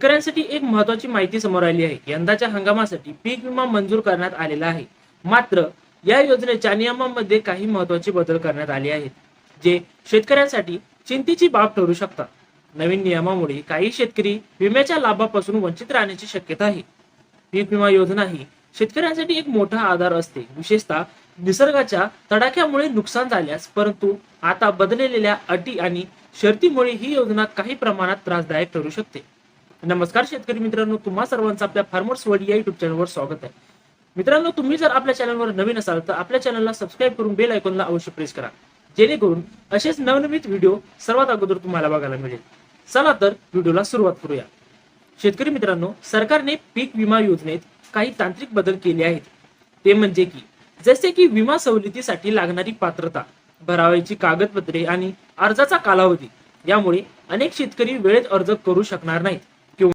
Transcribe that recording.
शेतकऱ्यांसाठी एक महत्त्वाची माहिती समोर आली आहे. यंदाच्या हंगामासाठी पीक विमा मंजूर करण्यात आलेला आहे. मात्र या योजनेच्या नियमांमध्ये काही महत्त्वाचे बदल करण्यात आले आहेत, जे शेतकऱ्यांसाठी चिंतेची बाब ठरू शकतात. नवीन नियमामुळे काही शेतकरी विम्याच्या लाभापासून वंचित राहण्याची शक्यता आहे. पीक विमा योजना ही शेतकऱ्यांसाठी एक मोठा आधार असते, विशेषतः निसर्गाच्या तडाख्यामुळे नुकसान झाल्यास. परंतु आता बदललेल्या अटी आणि शर्तीमुळे ही योजना काही प्रमाणात त्रासदायक ठरू शकते. नमस्कार शेतकरी मित्रांनो, तुम्हा सर्वांचं आपल्या फार्मर्स वर्ल्ड या युट्यूब चॅनलवर स्वागत आहे. मित्रांनो, तुम्ही जर आपल्या चॅनलवर नवीन असाल तर आपल्या चॅनलला सबस्क्राईब करून बेल आयकॉनला अवश्य प्रेस करा, जेणेकरून असेच नवनवीन व्हिडिओ सर्वात अगोदर तुम्हाला बघायला मिळेल. चला तर व्हिडिओला सुरुवात करूया. शेतकरी मित्रांनो, सरकारने पीक विमा योजनेत काही तांत्रिक बदल केले आहेत. ते म्हणजे की जसे की विमा सवलतीसाठी लागणारी पात्रता, भरावयाची कागदपत्रे आणि अर्जाचा कालावधी. यामुळे अनेक शेतकरी वेळेत अर्ज करू शकणार नाहीत.